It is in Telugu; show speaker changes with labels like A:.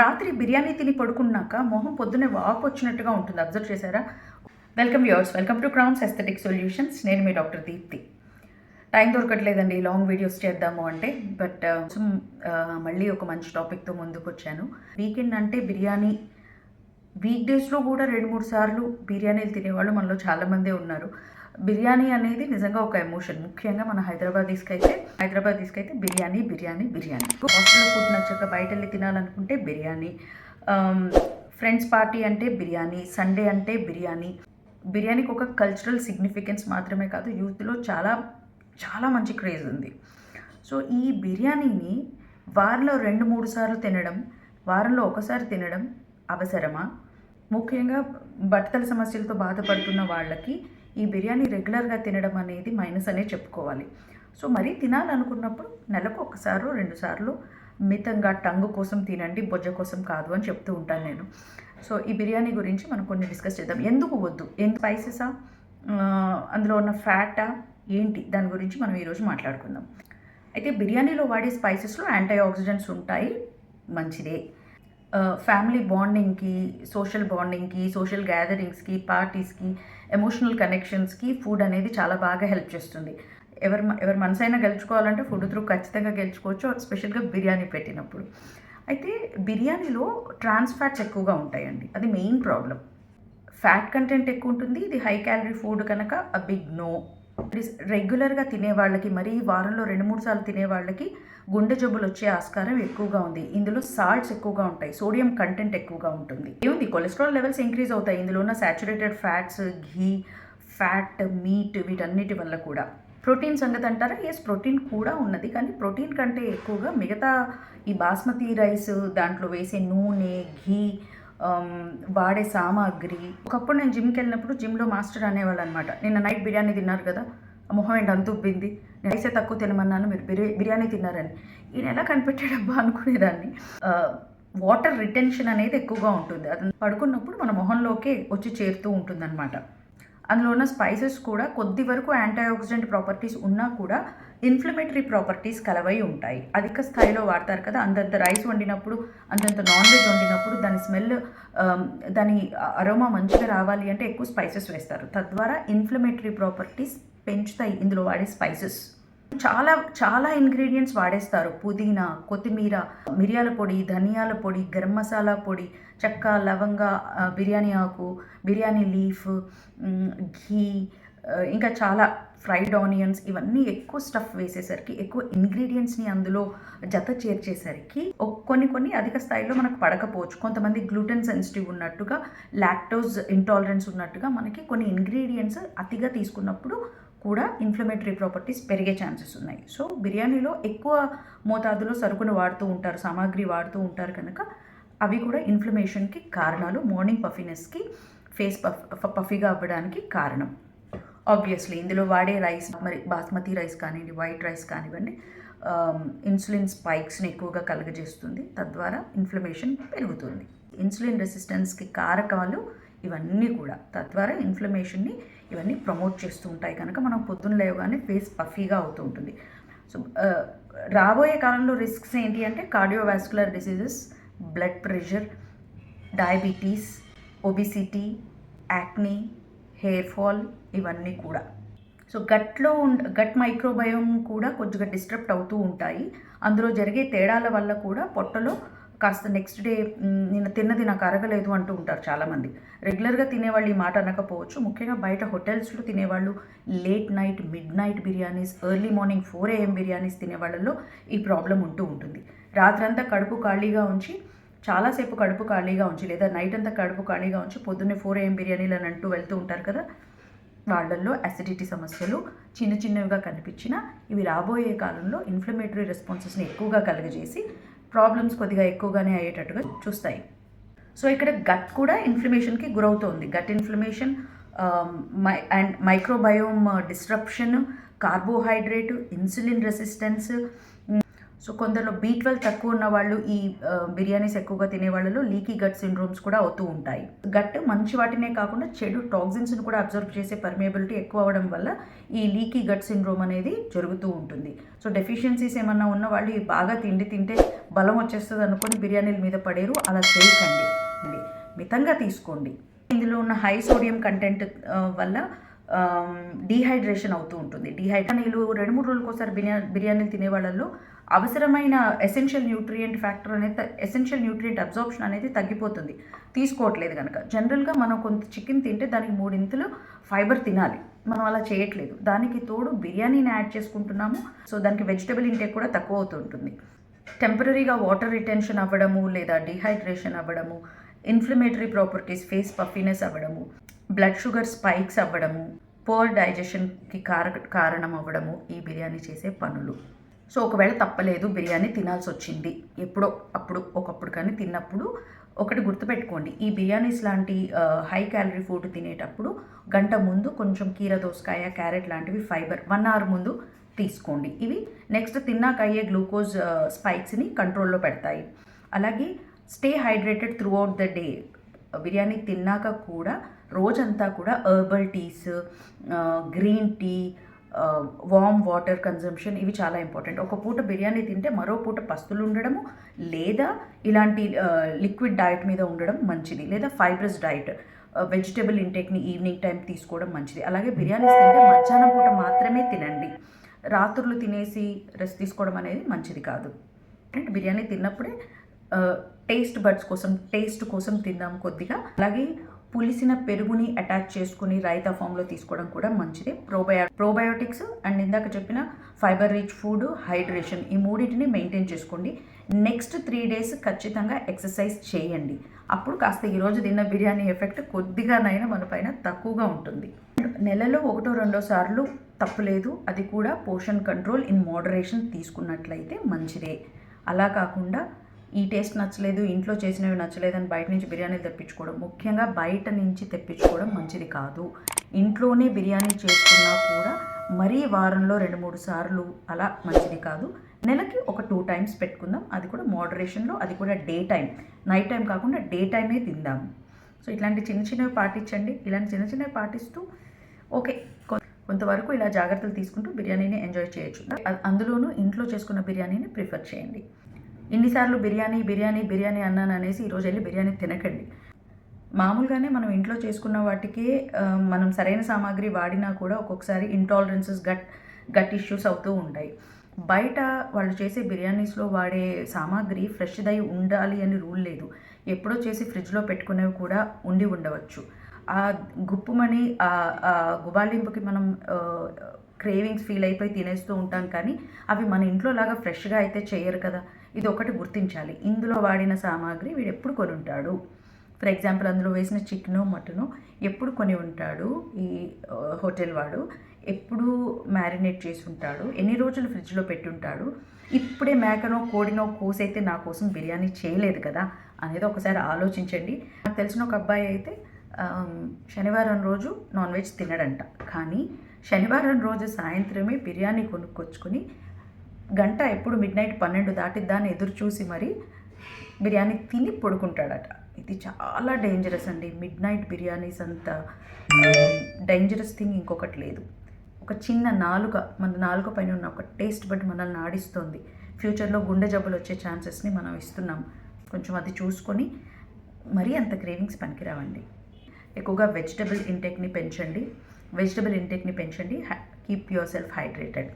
A: రాత్రి బిర్యానీ తిని పడుకున్నాక మొహం పొద్దున్నే వాపు వచ్చినట్టుగా ఉంటుంది. అబ్జర్వ్ చేశారా? Welcome viewers, welcome to Crowns Aesthetic Solutions. నేను మీ డాక్టర్ దీప్తి. టైం దొరకట్లేదండి లాంగ్ వీడియోస్ చేద్దాము అంటే, బట్ మళ్ళీ ఒక మంచి టాపిక్తో ముందుకు వచ్చాను. వీకెండ్ అంటే బిర్యానీ, వీక్ డేస్లో కూడా 2-3 సార్లు బిర్యానీలు తినేవాళ్ళు మనలో చాలామందే ఉన్నారు. బిర్యానీ అనేది నిజంగా ఒక ఎమోషన్. ముఖ్యంగా మన హైదరాబాదీస్కి అయితే బిర్యానీ బిర్యానీ బిర్యానీ. హాస్టల్లో ఫుడ్ నచ్చక బయట వెళ్ళి తినాలనుకుంటే బిర్యానీ, ఫ్రెండ్స్ పార్టీ అంటే బిర్యానీ, సండే అంటే బిర్యానీ. బిర్యానీకి ఒక కల్చరల్ సిగ్నిఫికెన్స్ మాత్రమే కాదు, యూత్లో చాలా చాలా మంచి క్రేజ్ ఉంది. సో ఈ బిర్యానీని వారంలో 2-3 సార్లు తినడం, వారంలో ఒకసారి తినడం అవసరమా? ముఖ్యంగా బట్టతల సమస్యలతో బాధపడుతున్న వాళ్ళకి ఈ బిర్యానీ రెగ్యులర్గా తినడం అనేది మైనస్ అనే చెప్పుకోవాలి. సో మరీ తినాలనుకున్నప్పుడు నెలకు 1-2 సార్లు మితంగా టంగు కోసం తినండి, బొజ్జ కోసం కాదు అని చెప్తూ ఉంటాను నేను. సో ఈ బిర్యానీ గురించి మనం కొన్ని డిస్కస్ చేద్దాం. ఎందుకు వద్దు, స్పైసెసా, అందులో ఉన్న ఫ్యాటా ఏంటి, దాని గురించి మనం ఈరోజు మాట్లాడుకుందాం. అయితే బిర్యానీలో వాడే స్పైసెస్లో యాంటీ ఆక్సిడెంట్స్ ఉంటాయి, మంచిదే. ఫ్యామిలీ బాండింగ్కి, సోషల్ గ్యాదరింగ్స్కి, పార్టీస్కి, ఎమోషనల్ కనెక్షన్స్కి ఫుడ్ అనేది చాలా బాగా హెల్ప్ చేస్తుంది. ఎవరి మనసైనా గెలుచుకోవాలంటే ఫుడ్ త్రూ ఖచ్చితంగా గెలుచుకోవచ్చు, స్పెషల్గా బిర్యానీ పెట్టినప్పుడు. అయితే బిర్యానీలో ట్రాన్స్ ఫ్యాట్స్ ఎక్కువగా ఉంటాయండి, అది మెయిన్ ప్రాబ్లం. ఫ్యాట్ కంటెంట్ ఎక్కువ ఉంటుంది, ఇది హై క్యాలరీ ఫుడ్ కనుక అ బిగ్ నో. రెగ్యులర్గా తినేవాళ్ళకి, మరీ వారంలో 2-3 సార్లు తినేవాళ్ళకి గుండె జబ్బులు వచ్చే ఆస్కారం ఎక్కువగా ఉంది. ఇందులో సాల్ట్స్ ఎక్కువగా ఉంటాయి, సోడియం కంటెంట్ ఎక్కువగా ఉంటుంది. ఏముంది, కొలెస్ట్రాల్ లెవెల్స్ ఇంక్రీజ్ అవుతాయి. ఇందులో ఉన్న సాచురేటెడ్ ఫ్యాట్స్, ఘీ, ఫ్యాట్, మీట్, వీటన్నిటి వల్ల కూడా. ప్రోటీన్ సంగతి అంటారా? ఎస్, ప్రోటీన్ కూడా ఉన్నది, కానీ ప్రోటీన్ కంటే ఎక్కువగా మిగతా ఈ బాస్మతి రైస్, దాంట్లో వేసే నూనె, ఘీ, వాడే సామాగ్రి. ఒకప్పుడు నేను జిమ్కి వెళ్ళినప్పుడు జిమ్లో మాస్టర్ అనేవాళ్ళు అనమాట, నిన్న నైట్ బిర్యానీ తిన్నారు కదా, మొహం ఏంటి అంత ఉబ్బింది, నేను రైసే తక్కువ తినమన్నాను, మీరు బిర్యానీ తిన్నారని. ఈయన ఎలా కనిపెట్టాడబ్బా అనుకునేదాన్ని. వాటర్ రిటెన్షన్ అనేది ఎక్కువగా ఉంటుంది, అది పడుకున్నప్పుడు మన మొహంలోకే వచ్చి చేరుతూ ఉంటుంది అనమాట. అందులో ఉన్న స్పైసెస్ కూడా కొద్ది వరకు యాంటీ ఆక్సిడెంట్ ప్రాపర్టీస్ ఉన్నా కూడా ఇన్ఫ్లమేటరీ ప్రాపర్టీస్ కలవై ఉంటాయి. అధిక స్థాయిలో వాడతారు కదా, అంతంత రైస్ వండినప్పుడు, అంతంత నాన్ వెజ్ వండినప్పుడు దాని స్మెల్, దాని అరోమా మంచిగా రావాలి అంటే ఎక్కువ స్పైసెస్ వేస్తారు. తద్వారా ఇన్ఫ్లమేటరీ ప్రాపర్టీస్ పెంచుతాయి ఇందులో వాడే స్పైసెస్. చాలా చాలా ఇంగ్రీడియంట్స్ వాడేస్తారు. పుదీనా, కొత్తిమీర, మిరియాల పొడి, ధనియాల పొడి, గరం మసాలా పొడి, చెక్క, లవంగ, బిర్యానీ ఆకు, బిర్యానీ లీఫ్, ఘీ, ఇంకా చాలా ఫ్రైడ్ ఆనియన్స్, ఇవన్నీ ఎక్కువ స్టఫ్ వేసేసరికి, ఎక్కువ ఇంగ్రీడియంట్స్ని అందులో జత చేర్చేసరికి కొన్ని అధిక స్థాయిలో మనకు పడకపోవచ్చు. కొంతమంది గ్లూటెన్ సెన్సిటివ్ ఉన్నట్టుగా, లాక్టోజ్ ఇంటాలరెన్స్ ఉన్నట్టుగా మనకి కొన్ని ఇంగ్రీడియంట్స్ అతిగా తీసుకున్నప్పుడు కూడా ఇన్ఫ్లమేటరీ ప్రాపర్టీస్ పెరిగే ఛాన్సెస్ ఉన్నాయి. సో బిర్యానీలో ఎక్కువ మోతాదులో సరుకును వాడుతూ ఉంటారు, సామాగ్రి వాడుతూ ఉంటారు కనుక అవి కూడా ఇన్ఫ్లమేషన్కి కారణాలు. మార్నింగ్ పఫీనెస్కి, ఫేస్ పఫీగా అవ్వడానికి కారణం. ఆబ్వియస్లీ ఇందులో వాడే రైస్, మరి బాస్మతి రైస్ కానివ్వండి, వైట్ రైస్ కానివ్వండి, ఇన్సులిన్ స్పైక్స్ని ఎక్కువగా కలుగజేస్తుంది, తద్వారా ఇన్ఫ్లమేషన్ పెరుగుతుంది. ఇన్సులిన్ రెసిస్టెన్స్కి కారకాలు ఇవన్నీ కూడా, తద్వారా ఇన్ఫ్లమేషన్ని ఇవన్నీ ప్రమోట్ చేస్తూ ఉంటాయి కనుక మనం పొద్దున్న లేవగానే ఫేస్ పఫీగా అవుతూ ఉంటుంది. సో రాబోయే కాలంలో రిస్క్స్ ఏంటి అంటే cardiovascular diseases, blood pressure, diabetes, obesity, acne, hair fall, ఇవన్నీ కూడా. సో గట్ మైక్రోబయోమ్ కూడా కొద్దిగా డిస్టర్బ్ అవుతూ ఉంటాయి. అందులో జరిగే తేడాల వల్ల కూడా పొట్టలో కాస్త నెక్స్ట్ డే నేను తిన్నది నాకు అరగలేదు అంటూ ఉంటారు చాలామంది. రెగ్యులర్గా తినేవాళ్ళు ఈ మాట అనకపోవచ్చు, ముఖ్యంగా బయట హోటల్స్లో తినేవాళ్ళు, late night, midnight biryanis, early morning 4 AM biryanis తినేవాళ్ళలో ఈ ప్రాబ్లం ఉంటూ ఉంటుంది. రాత్రంతా కడుపు ఖాళీగా ఉంచి, చాలాసేపు కడుపు ఖాళీగా ఉంచి, లేదా నైట్ అంతా కడుపు ఖాళీగా ఉంచి పొద్దున్నే 4 AM బిర్యానీలు అని అంటూ వెళ్తూ ఉంటారు కదా, వాళ్ళల్లో అసిడిటీ సమస్యలు చిన్నవిగా కనిపించినా ఇవి రాబోయే కాలంలో ఇన్ఫ్లమేటరీ రెస్పాన్సెస్ని ఎక్కువగా కలుగజేసి ప్రాబ్లమ్స్ కొద్దిగా ఎక్కువగానే అయ్యేటట్టుగా చూస్తాయి. సో ఇక్కడ గట్ కూడా ఇన్ఫ్లమేషన్కి గురవుతోంది. Gut inflammation and microbiome disruption, carbohydrate, insulin resistance. So కొందరిలో B12 తక్కువ ఉన్న వాళ్ళు ఈ బిర్యానీస్ ఎక్కువగా తినే వాళ్ళలో లీకీ గట్ సిండ్రోమ్స్ కూడా అవుతూ ఉంటాయి. గట్ మంచి వాటినే కాకుండా చెడు టాక్సిన్స్ని కూడా అబ్జర్వ్ చేసే పర్మియబిలిటీ ఎక్కువ అవ్వడం వల్ల ఈ లీకీ గట్ సిండ్రోమ్ అనేది జరుగుతూ ఉంటుంది. సో డెఫిషియన్సీస్ ఏమన్నా ఉన్న వాళ్ళు బాగా తింటే బలం వచ్చేస్తుంది అనుకొని బిర్యానీల మీద పడేరు, అలా చేయకండి. మితంగా తీసుకోండి. ఇందులో ఉన్న హై సోడియం కంటెంట్ వల్ల డీహైడ్రేషన్ అవుతూ ఉంటుంది. బిర్యానీలు 2-3 రోజులకోసారి బిర్యానీలు తినే వాళ్ళల్లో అవసరమైన ఎసెన్షియల్ న్యూట్రియంట్ అబ్జార్ప్షన్ అనేది తగ్గిపోతుంది తీసుకోవట్లేదు కనుక. జనరల్గా మనం కొంత చికెన్ తింటే దానికి 3 ఇంతలు ఫైబర్ తినాలి, మనం అలా చేయట్లేదు. దానికి తోడు బిర్యానీని యాడ్ చేసుకుంటున్నాము, సో దానికి వెజిటబుల్ ఇంటేక్ కూడా తక్కువ అవుతూ ఉంటుంది. టెంపరీగా వాటర్ రిటెన్షన్ అవ్వడము లేదా డీహైడ్రేషన్ అవ్వడము, ఇన్ఫ్లమేటరీ ప్రాపర్టీస్, ఫేస్ పఫీనెస్ అవ్వడము, బ్లడ్ షుగర్ స్పైక్స్ అవ్వడము, పోర్ డైజెషన్కి కారణం అవ్వడము ఈ బిర్యానీ చేసే పనులు. సో ఒకవేళ తప్పలేదు బిర్యానీ తినాల్సి వచ్చింది ఎప్పుడో ఒకప్పుడు కానీ తిన్నప్పుడు ఒకటి గుర్తుపెట్టుకోండి, ఈ బిర్యానీస్ లాంటి హై క్యాలరీ ఫుడ్ తినేటప్పుడు గంట ముందు కొంచెం కీర దోసకాయ, క్యారెట్ లాంటివి ఫైబర్ 1 అవర్ ముందు తీసుకోండి. ఇవి నెక్స్ట్ తిన్నాక అయ్యే గ్లూకోజ్ స్పైక్స్ని కంట్రోల్లో పెడతాయి. అలాగే stay hydrated throughout the day. Biryani తిన్నాక కూడా రోజంతా కూడా herbal teas, green tea, warm water consumption ఇవి చాలా ఇంపార్టెంట్. ఒక పూట బిర్యానీ తింటే మరో పూట పస్తులు ఉండడము లేదా ఇలాంటి లిక్విడ్ డైట్ మీద ఉండడం మంచిది, లేదా ఫైబ్రస్ డైట్, వెజిటబుల్ ఇంటేక్ని ఈవినింగ్ టైం తీసుకోవడం మంచిది. అలాగే బిర్యానీస్ తింటే మధ్యాహ్నం పూట మాత్రమే తినండి, రాత్రులు తినేసి రెస్ట్ తీసుకోవడం అనేది మంచిది కాదు. బిర్యానీ తిన్నప్పుడే టేస్ట్ కోసం తిందాం కొద్దిగా. అలాగే పులిసిన పెరుగుని అటాచ్ చేసుకుని రైతా ఫామ్లో తీసుకోవడం కూడా మంచిది. ప్రోబయోటిక్స్ అండ్ ఇందాక చెప్పిన ఫైబర్ రిచ్ ఫుడ్, హైడ్రేషన్, ఈ మూడింటిని మెయింటైన్ చేసుకోండి. నెక్స్ట్ 3 days ఖచ్చితంగా ఎక్సర్సైజ్ చేయండి. అప్పుడు కాస్త ఈరోజు తిన్న బిర్యానీ ఎఫెక్ట్ కొద్దిగానైనా మన పైన తక్కువగా ఉంటుంది. నెలలో 1-2 సార్లు తప్పులేదు, అది కూడా పోర్షన్ కంట్రోల్ ఇన్ మోడరేషన్ తీసుకున్నట్లయితే మంచిదే. అలా కాకుండా ఈ టేస్ట్ నచ్చలేదు, ఇంట్లో చేసినవి నచ్చలేదని బయట నుంచి బిర్యానీలు తెప్పించుకోవడం, ముఖ్యంగా బయట నుంచి తెప్పించుకోవడం మంచిది కాదు. ఇంట్లోనే బిర్యానీ చేసుకున్నా కూడా మరీ వారంలో 2-3 సార్లు అలా మంచిది కాదు. నెలకి ఒక 2 times పెట్టుకుందాం, అది కూడా మోడరేషన్లో, అది కూడా డే టైం, నైట్ టైం కాకుండా డే టైమే తిందాము. సో ఇట్లాంటి చిన్నవి పాటించండి. ఇలాంటి చిన్నవి పాటిస్తూ ఓకే కొంతవరకు ఇలా జాగ్రత్తలు తీసుకుంటూ బిర్యానీని ఎంజాయ్ చేయొచ్చు. అందులోనూ ఇంట్లో చేసుకున్న బిర్యానీని ప్రిఫర్ చేయండి. ఇన్నిసార్లు బిర్యానీ అన్నాను అనేసి ఈరోజు వెళ్ళి బిర్యానీ తినకండి. మామూలుగానే మనం ఇంట్లో చేసుకున్న వాటికే మనం సరైన సామాగ్రి వాడినా కూడా ఒక్కొక్కసారి ఇంటాలరెన్సెస్, గట్ ఇష్యూస్ అవుతూ ఉంటాయి. బయట వాళ్ళు చేసే బిర్యానీస్లో వాడే సామాగ్రి ఫ్రెష్దై ఉండాలి అని రూల్ లేదు. ఎప్పుడో చేసి ఫ్రిడ్జ్లో పెట్టుకునేవి కూడా ఉండవచ్చు. ఆ గుప్పుమని గుబాళింపుకి మనం క్రేవింగ్స్ ఫీల్ అయిపోయి తినేస్తూ ఉంటాం, కానీ అవి మన ఇంట్లో లాగా ఫ్రెష్గా అయితే చేయరు కదా. ఇది ఒకటి గుర్తించాలి. ఇందులో వాడిన సామాగ్రి వీడు ఎప్పుడు కొని ఉంటాడు, ఫర్ ఎగ్జాంపుల్ అందులో వేసిన చికెను, మటను ఎప్పుడు కొని ఉంటాడు, ఈ హోటల్ వాడు ఎప్పుడు మ్యారినేట్ చేసి ఉంటాడు, ఎన్ని రోజులు ఫ్రిడ్జ్లో పెట్టుంటాడు, ఇప్పుడే మేకనో కోడినో కోసైతే నా కోసం బిర్యానీ చేయలేదు కదా అనేది ఒకసారి ఆలోచించండి. నాకు తెలిసిన ఒక అబ్బాయి అయితే శనివారం రోజు నాన్ వెజ్ తినడంట, కానీ శనివారం రోజు సాయంత్రమే బిర్యానీ కొనుక్కొచ్చుకొని గంట ఎప్పుడు మిడ్నైట్ 12 దాటిద్దాన్ని ఎదురు చూసి మరి బిర్యానీ తిని పడుకుంటాడట. ఇది చాలా డేంజరస్ అండి. మిడ్నైట్ బిర్యానీస్ అంత డేంజరస్ థింగ్ ఇంకొకటి లేదు. ఒక చిన్న మన నాలుక పైన ఉన్న ఒక టేస్ట్ బట్ మనల్ని ఆడిస్తుంది. ఫ్యూచర్లో గుండె జబ్బులు వచ్చే ఛాన్సెస్ని మనం ఇస్తున్నాం. కొంచెం అది చూసుకొని మరీ అంత క్రేవింగ్స్ పనికిరావండి. ఎక్కువగా వెజిటబుల్ ఇంటేక్ని పెంచండి. Keep your self hydrated.